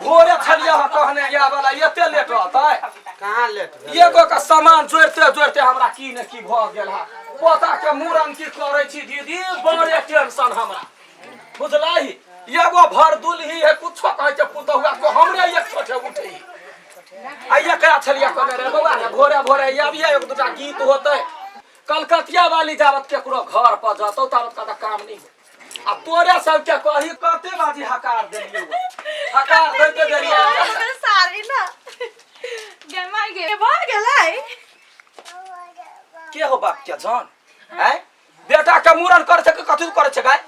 भोरे छलिया कहने या वाला एते लेट रहतै कहाँ लेट एगो का सामान जोड़ते जोड़ते हमरा की ने की भ गेल हा पोता के मूरन की करे छी दीदी बड़े टेंशन हमरा बुझलाही एगो भर दुलही है कुछो कहे छै पुतहुआ को हमरे एक छोटे उठी आइया करा छलिया कहने रे बौआ ने भोरे भोरे आबिया एक दूटा गीत होतै कलकतिया वाली जावत केकरो घर पर जतौ तावत का काम नहीं आ तोरे सब के कही कते बाजी हकार देलियो हकार देते देलियो सारी ना गमाई गे भर गेलै के हो बाप के जान हैं बेटा के मूरन करे छै कथि करे छै गाय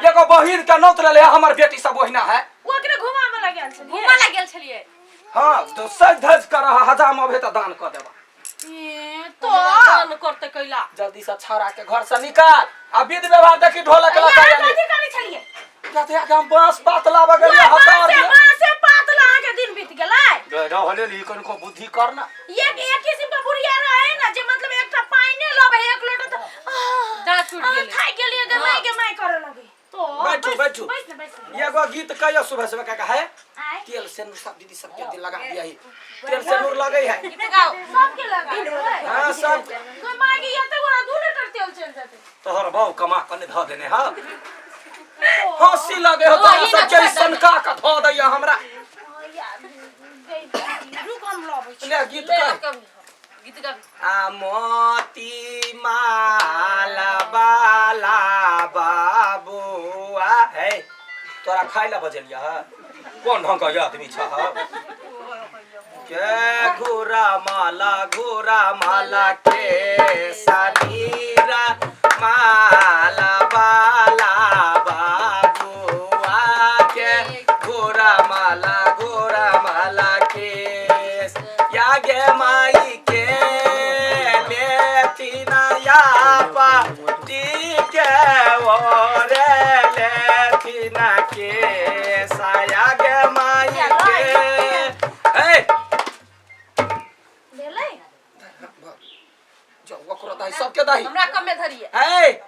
एगो बहिन के नौत ले हमर बेटी सब ओहिना है ओकरे घुमा गेल छलिए हां तो सज धज कर हजाम अबे त दान क देबा तो दान करते कैला जल्दी से छाड़ा के घर से निकाल आ विध व्यवहार देखी ढोलक लगा कथि करे छलिए कहते हम बांस पात लाबा गेलिए हकार दिया बांस पात ला के दिन बीत गेलै रहले ली कनको बुद्धि करना एक किस्म का बुढ़िया रहे ना जे मतलब एकटा पानी लबे एक लोटा तो दांत टूट गेलै खाइ गेलिए गमाई करे लगे तो बैठो एगो गीत कहियो सुबह सुबह का है तेल से नूर सब दीदी सब के दिल लगा दिया ही तेल से नूर लगे है गीत गाओ सबके लगा हां सब गमाई के एते बड़ा 2 लीटर तेल चल जाते तोहर बहु कमा कने ध देने हां हंसी लगे हो तोरा सब के सनका का ध दैया हमरा रुक हम लबै छी ले गीत का गीत गा आ मोती माला बाला बाबुआ है तोरा खाइ ला बजलिया कौन ढंग का आदमी छ के घोरा माला के सनीरा माला बाला बाबुआ के घोरा माला के या गे माई के लेथिना या पाटी के ओरे लेथिना के साया गे माई के ए भेलै जो वकरो दाई सबके दाई हमरा कम में धरिए ए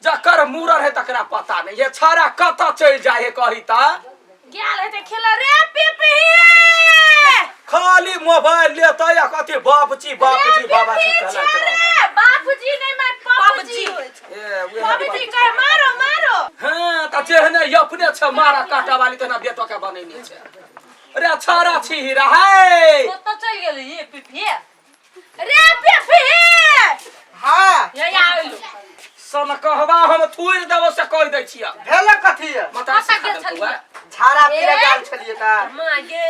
जकर मूरन है तकरा पता नहीं ये छाड़ा कत चल जाए है कही ता गेल है खेला रे पिपी खाली मोबाइल लेता या कते बाबूजी बाबाजी कहलत रह बाबूजी नहीं मैं बाबूजी बाबूजी कहे मारो हां त जेहने अपने छ मारा काटा वाली तना बेटो के बनेने छै रे छाड़ा छी रहे तो चल गेल ये पिपी रे पिपी हां ये आइलो सन कहवा हम थूर देबो से कह दै छिया भेले कथि है मता गेल छलिए छाड़ा पीरे गाल छलिए का मां गे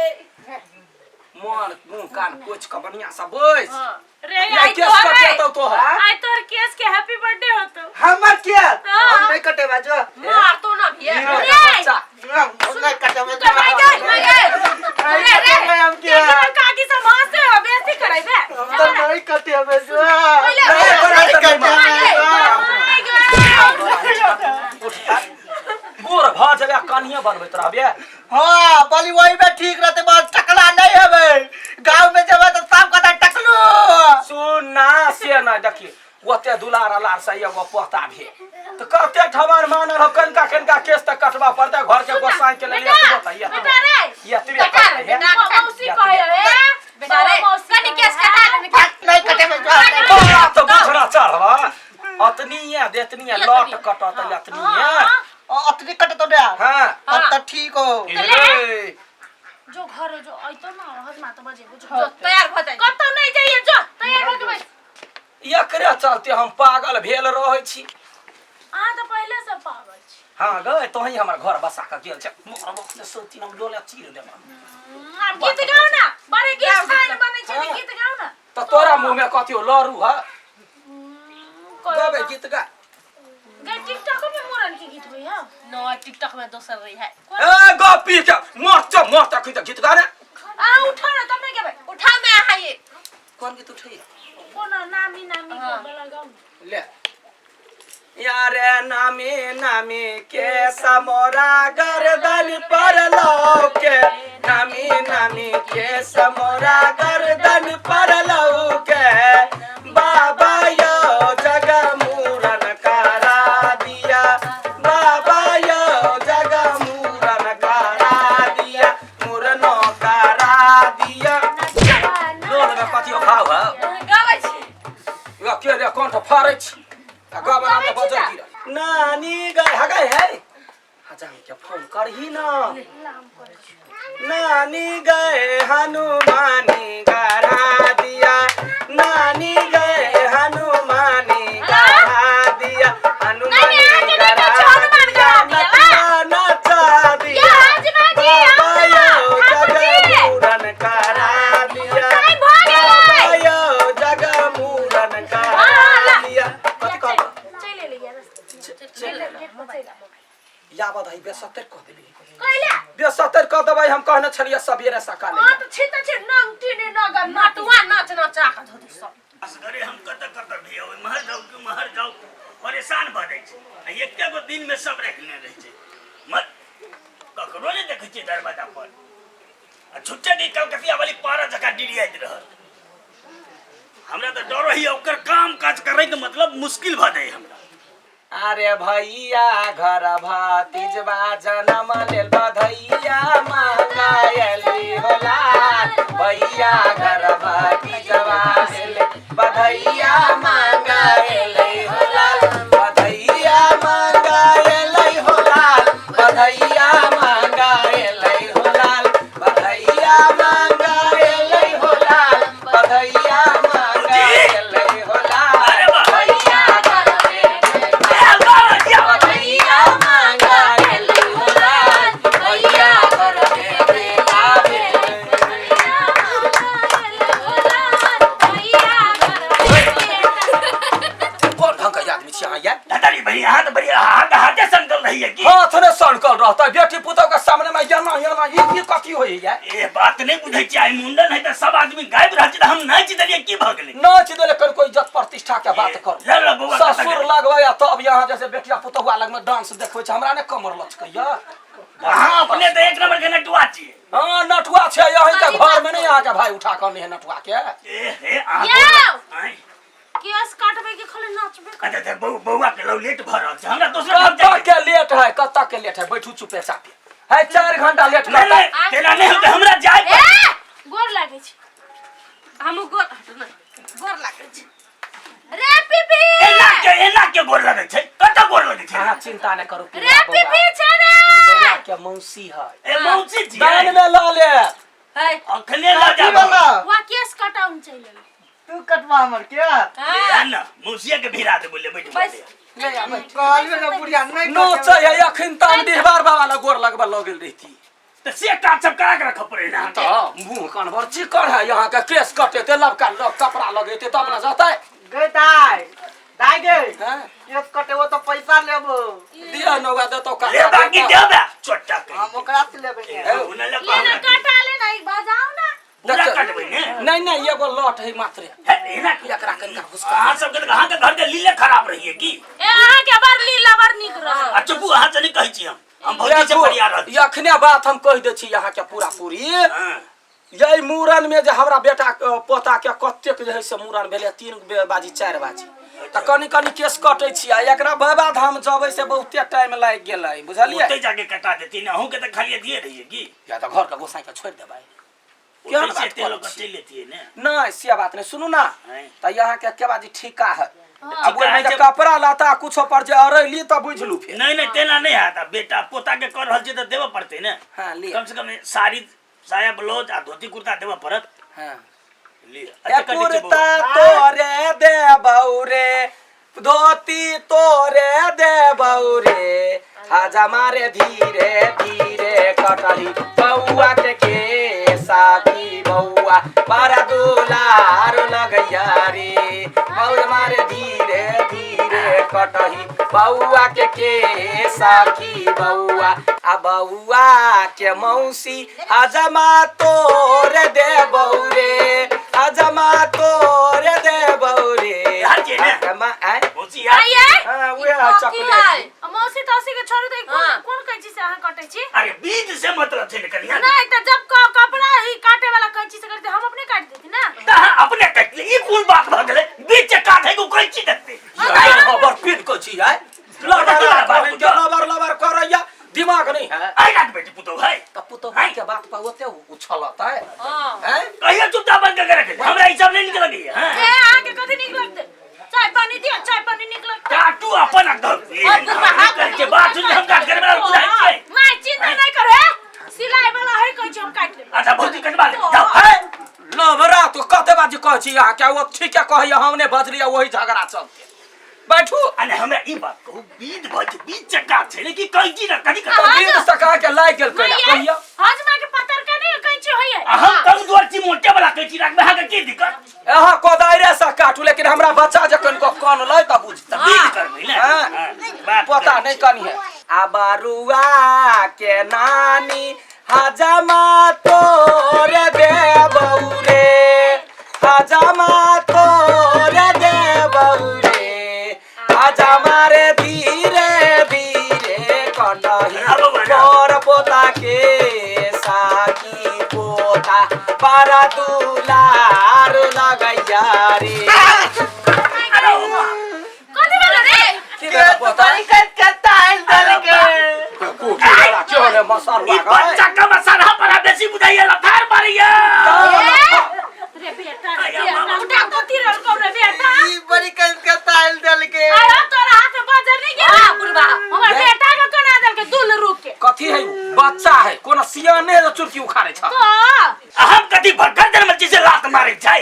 मन मुंह कान पोछ के बढ़िया से बैस रे आई केस कटेतो तो आई तोर केस के हैप्पी बर्थडे होतो हमर के हम नहीं कटे बाजो मार तो ना भी रे बच्चा हम नहीं कटे तो मैं रे हम के काकी से मां से बेइज्जती कराइबे हम तो नहीं कटे बाजो गोर भ जले कनिया बनबैत रहबे हां बली वही में ठीक रहते बस टकला नहीं हवे गांव में जब तो सब कथा टकलू सुन ना से ना देखी ओते दुलार लार से एगो पोता भे तो कते ठवार मानल हो कनका केस त कटवा पड़ता घर के गोसाई के लिए तो बताइए ये तिरे मौसी कहे रे बेटा रे कनी केस कटा नहीं कटे बाजो तो बुझना चढ़वा अतनीया देतनीया लट कटत लतनीया अतनी कटे तो दे हां अब तो ठीक हो जो घर जो आई तो ना हजमा तो बजे जो तैयार भ जाई कत नहीं जाइए जो तैयार हो के एकरे चलते हम पागल भेल रहै छी आ तो पहले से पागल छी हां गए तो ही हमर घर बसा के गेल छ मोर बख ने सोती हम डोले चीर देबा अब गीत गाओ ना बड़े गीत साइन बने छै गीत गाओ ना तो तोरा मुंह में कथियो लरू ह गावे गीत गा गे टिकटॉक में मोरन के गीत होई है नो टिकटॉक में दोसर रही है ए गोपी के मत गीत गा रे आ उठा ना तब नहीं गेबे उठा में आ ये कौन गीत उठै कोन नामी के बला गाओ ले यारे नामी के समोरा गर्दन पर लौके नामी के समोरा गर्दन पर लौके बाबा यो जगह मूरन करा दिया बाबा यो जगह मूरन करा दिया मूरन कंठ फाड़ै छी आ गावना में बजल गिर नानी गए हगै है हजाम के फोन करही ना नानी गए हनुमानी गढ़ा दिया नानी गए हनुमानी गढ़ा दिया हनुमानी गढ़ा दिया नचा दिया बाबायो जगमूरन करा दिया बाबायो जगमूरन करा दिया कथी कहल या बधाई बेसतर कह देबी कहला बेसतर कह देबै हम कहने छलिए सबेरे सकाले हां तो छित छ नंगटी ने नगर नटवा नाच नचा का धोती सब असगरे हम कत भी होय महर जाऊ परेशान भ जाय छै आ एके गो दिन में सब रखने रह छै मत ककरो ने देखै छै दरवाजा पर आ छुट्टे के कलकतिया वाली पारा जका डिरियाइत रहल हमरा त डर होई ओकर काम काज करे के मतलब मुश्किल भ जाय हमरा अरे भैया घर भतीजवा जनम लेल बधैया मंगायली होला भैया घर भतीजवा लेल बधैया मंगायली होला बधैया मंगायली होला बधैया मंगायली होला बधैया मंगायली होला बधैया मंगायली होला अरे वाह भैया घर भैया मांगा गेली होला भैया घर में बेला भैया मांगा गेली होला भैया घर में कौन ढंग का आदमी छी अहाँ ये दादारी भैया हाथ बढ़िया हाथे संकल रही है की हाथ ने सनकल रहता बेटी पुतौ के सामने में याना ये कथी होई है ए बात नहीं बुझै छै आई मुंडन है त सब आदमी गायब रह छै त हम नाच देलिए की भ गेलै नाच देले कर कोई इज्जत प्रतिष्ठा के बात कर लड़ बउआ ससुर लगवाया तब यहाँ जैसे बेटिया पुतौआ लग में डांस देखबै छै हमरा ने कमर लचकैया हां अपने तो एक नंबर के नटुआ छी हां नटुआ छै यहीं के घर में नहीं आके भाई उठा कर नहीं नटुआ के ए हे आ आई केस काटबे के खले नाचबे कते ते बउआ के लौ लेट भ रहल छै हमरा दोसर कत्ता के लेट है कत्ता के लेट है बैठू चुपे चापे है 4 घंटा लेट नहीं करता नहीं तेरा नहीं होते हमरा जाय ए गोर लागे छै हमहु गोर हट ना गोर लागे छै रे पीपी एना के गोर लगे छै कत गोर लगे छै अहाँ चिंता न करू रे पीपी छै रे बउआ के मौसी है ए मौसी जी दान में ला ले है अखने ला जा वा केस कटाउन चले तू कटवा हमर के हां ना मौसिया के भिरा दे बोले बैठ बस ले हम कहलबे न बुढ़िया नहीं नो चाहिए अखन तान बिहबार बाबा ला गोर लगबा लगल रहती त से काट सब करा के रख पड़े ना तो मुंह कान भर चिकन है यहाँ के केस कटेते लबका कपड़ा लगेते तब न जाता है गए दाई गे हैं? केस कटेबो तो पैसा लेबो दिया नौगा दे तो का ले बाकी देबे छोटा के हम ओकरा से लेबे उन ले ये ना काटा ले ना एक बजाओ ना पूरा कटबे ने नहीं एगो लट है मात्र है एना एकरा कनका घुसका कहां सब के कहां के घर के लीले खराब रही है की ए अहाँ के बार लीला बार निक रह अच्छा बु हां चली कहै छी हम भौजी से बढ़िया रहत अखने बात हम कह दे छी यहाँ के पूरा पूरी हां यही मूरन में जे हमरा बेटा पोता के कतेक जे है से मूरन भेले 3 बाजी 4 बाजी त कनी कनी केस कटै छी आ एकरा बाबा धाम जबै से बहुते टाइम लाग गेलै बुझलियै ओते जाके कटा देती ना हूं के त खाली दिए रही है की या त घर के गोसाई के छोड़ देबै केहन से तेल को चल लेती है ना नहीं से बात नहीं सुनू ना त यहाँ के बाजी ठीका है अब ठीका है ओइमे जब- कपड़ा लाता कुछो पर जे अरैली त बुझलू फिर नहीं नहीं तेना नहीं आता बेटा पोता के कर रहल छी त देबे पड़ते ना हां ले कम से कम साड़ी साया ब्लाउज आ धोती कुर्ता देबे पड़त हां ले ए कुर्ता तोरे दे बौरे धोती तोरे दे बौरे आजा मारे धीरे धीरे कटही बउआ के साकी बउआ मारा दुलार लगैया रे बउर मारे धीरे धीरे कटही बउआ के साकी बउआ आ बउआ के मौसी आजा मा तोरे दे बौरे आजा मा तोरे दे बौरे यार के ने आमा आय मौसी यार आइए हां उहे चॉकलेट मौसी तौसी के छोड़ दे कौन कैची से अहाँ कटै छी अरे बीज से मतलब थे कन्या नहीं त जब कपड़ा ही काटे वाला कैची से करते हम अपने काट देती ना अपने कट ले ई कोन बात भ गेले बीच से काटे को कोई चीज देते खबर पीट को छी है लबर करैया दिमाग नहीं है आई ना बेटी पुतो है त पुतो के बात पर ओते उछलता है हां हैं कहिया चुपचाप बंद करके रखे हमरा ई सब नहीं निकल गई है ए आके कथि निक लगते चाय पानी पानी दिया चाय पानी निकल काटू अपन घर के बात सुन हम काट कर मेरा बुझाई छै मैं चिंता नहीं करे सिलाई वाला है कह हम काट ले अच्छा भौजी कटवा ले जाओ है लबरा तो कते बाजी कह छी यहाँ क्या वो ठीक है कहिए हमने बजलिया वही झगड़ा चलते बैठू अने हमरा ई बात कहू बीज चक्का छै ने कि कहीं की ना कहीं तो बीत सका के लाग गेल कहिया कहिया हजमा के पत्थर का नहीं कहीं छै होय हम कम दूर छी मोटे वाला कहीं की रख में की दिक्कत यहाँ कोदायरे से काटू लेकिन हमरा बच्चा जखन को कान लै त बुझता बीज करबै ना पता नहीं कनी है आबारुआ के नानी हजमा तोरे देबौरे हजमा तोरे देबौरे हजमा रे धीरे धीरे कटही मोर पोता के साकी पोता बारा दुलार लगैया रे कथि भेल रे के पोता के ताइल दल के कुकीरा क्यों ने मसाला ई बच्चा का मसाला पर बेसी बुझाइए लथार मारिए रे बेटा उठा तो तिरल को रे बेटा ई बड़ी के ताइल दल के आया तोरा हाथ में बाजार नहीं गया हां बुढ़वा हमर बेटा के कना दल के दुल रुक के कथी है बच्चा है कोन सियाने जो चुरकी उखाड़े छ तो हम कथि भटकल दर में जिसे लात मारे छै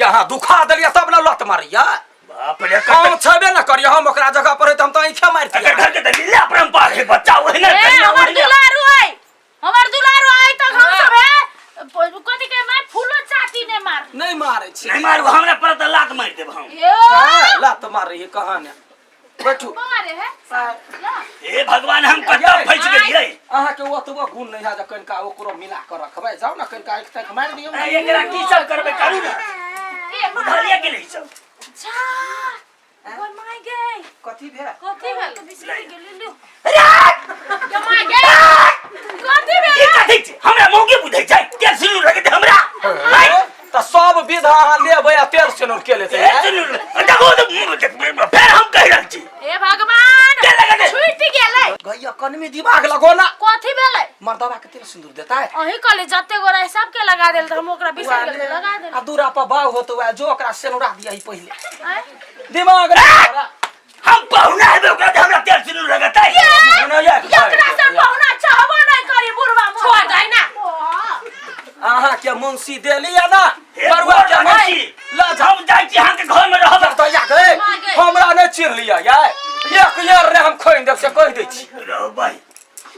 यहाँ दुखा दलिया तब न लत मारिया बाप रे हम छबे न करिया हम ओकरा जगह पर हम त आंखा मार अगर घर के दलील अपरंपार है बच्चा वही ना हमर दुलारू आई तक हम सब है कथि के मैं फूलो चाटी ने मार नहीं मारे छी नहीं मारू हमरा पर त लात मार देब हम यो लत मार रही है कहां ने बैठू मारे है हे भगवान हम कतौ फंस गेलियै अहाँ के ओतबो गुण नहीं है जे कनका ओकरो मिला कर रखबै जाओ ना कनका एक तक मार दियौ ना एकरा की सब करबे करू ना ए बुझलिए के नहीं सब जा ओए माय गए कथी भे कथि भेल बिसरि गेली लो अरे या माय गए कथि ये भेल कथि छै हमरा मौके बुझै छै के सुनु लगे दे हमरा त सब विधा अहाँ लेबै आ तेल सेनुर के लेते ए सुनु देखो फिर हम कह रहल छी हे भगवान के लगे दे छूट गेलै गैया कन में दिमाग लगो ना कथि भेलै मर्दवा के तेल सिंदूर देता है अही कले जत्ते गोरा सब के लगा देल त हम ओकरा बिसरि गेल लगा देल आ दूरा पर बाव होतो है जो ओकरा सेनुरा दिया ही पहले आय दिमाग ना हम पहुना है ओकरा दे हमरा तेल सुनु लगता है एकरा से पहुना चाहबो नहीं करी बुढ़वा छोड़ दे ना अहाँ के मुंशी देलिया ना बरुआ के मसी हम जाई छी अहाँ के घर में रहब तो या गए हमरा नहीं चिर लिया या एक यार रे हम खोइन देब से कह दै छी रहो भाई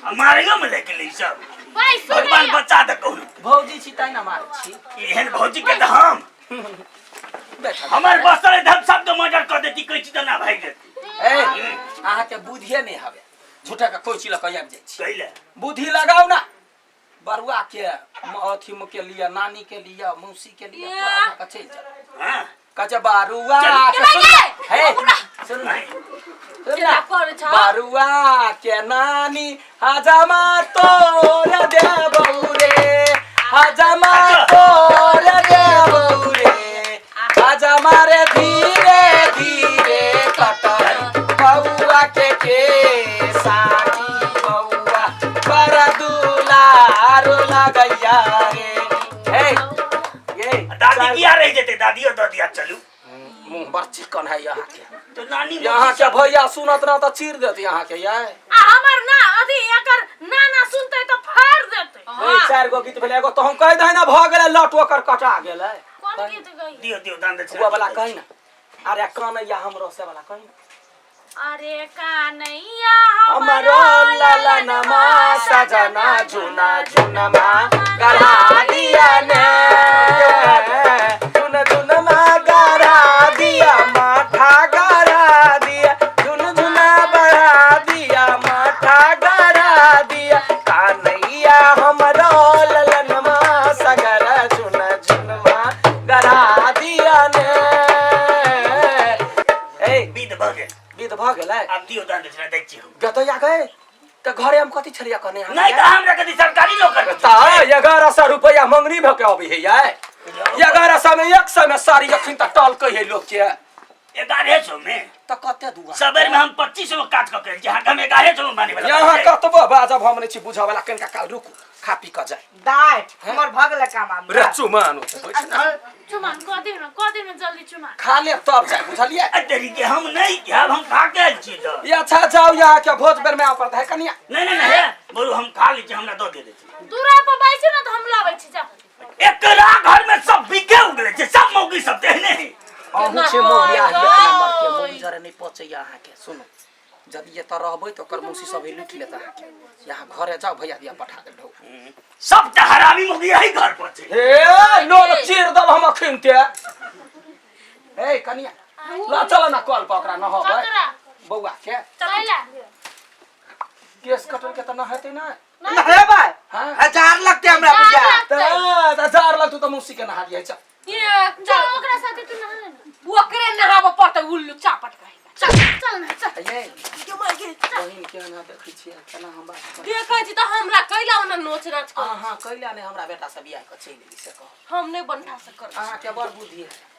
हमारे गांव में लेके ले सब भाई भगवान सुन बचा दे कहू भौजी छी ताई ना मारे छी एहन भौजी के त हम बैठा हमर बसल धम सब के मर्डर कर देती कोई चीज ना भाई देती ए अहाँ के बुद्धिए नहीं हवे झूठा के कोई चीज लग आबि जाय छी कइले बुद्धि लगाओ ना बरुआ के अथी में के लिए नानी के लिए मौसी के लिए पूरा का चल जा हां कचे बरुआ हे सुन तेरा पर छ बरुआ के नानी हजमा तोर देबौरे हजमा तोर देबौरे हजमा रे धीरे धीरे कटही बउआ के साकी बउआ पर दुलारो लगैया रे हे ये दादी की आ रही जेते दादी और दादिया चलू मुंह बड़ चिकन है यहाँ के तो नानी यहाँ के भैया सुनत ना तो चीर देते यहाँ के ये हमर ना अथी एकर नाना सुनते तो फाड़ देते चार गो गीत भेले एगो तो हम कह दे ना भ गेले लट ओकर कटा गेले कौन गीत गई दियो दियो दान दे हुआ वाला कही ना अरे कन्हैया हमरो से वाला कही ना अरे कानैया हमरो लाला नमा सजना झुना झुनमा गरा दिया ने झुन झुनमा गरा दिया माथा गरा दिया झुन झुना बढ़ा दिया माथा गरा दिया कानैया हमरो लाला नमा सगर झुन झुनमा गरा दिया ने ए बीत भगे गीत भ गेलै अब दियो दान दे दै छी गतैया गए त घरे हम कथी छलिया कने नहीं तो हमरा कदी सरकारी नौकर ता 1100 रुपया मंगनी भ के अभी है ये 1100 में 100 में सारी अखिन त टल कहि लोग के 1100 में त कते दुआ सबर में हम 2500 में काट के जहां हम 1100 में माने वाला यहाँ कतबो बाजब हम नै छी बुझा वाला कनका काल रुकू खा पी के जाए दाइ हमर भगले काम आम रे चुमान होते बुझ ना चुमान क दे न जल्दी चुमान खा ले तब जाए बुझलिए तेरी के हम नहीं खाब हम खा के आइल छी तो ये अच्छा जाओ यहाँ के भोज बेर में आ पड़ता है कनिया नहीं नहीं नहीं बोलू हम खा ली छी हमरा दो दे देती दूरा पर बैठे न त हम लाबै छी जा एकरा घर में सब बिके उगले छे सब मौगी सब तेहने है अहू छे मोहिया एक नंबर के मोही जरे नहीं पहुंचे यहाँ के सुनो जब ये तो रहबै तो कर मौसी सब लूट लेता है के यहाँ घरे जाओ भैया दिया पठा दे ढो सब त हरामी मौगी यही घर पर छे हे लोल चीर दब हम खिनते ए कनिया ला चल ना कल पकड़ा न होबै पकड़ा बौआ के चला केस कटल के त न हेतै ना ना हे भाई हां 1000 लगते हमरा बुझा त हजार लग तू त मौसी के नहा दिए चल ये चल ओकरा साथे तू नहा ले ओकरे नहाब पड़ते उल्लू चापट कहे चल ना चल ये के माय के बहिन के ना देखै छियै केना हम बात देखै छी त हमरा कैला ओना नोच नाच कर हां कैला ने हमरा बेटा सब बियाह के चैल गेली से कह हम नहीं बनठा सकर अहाँ के बड़ बुद्धि है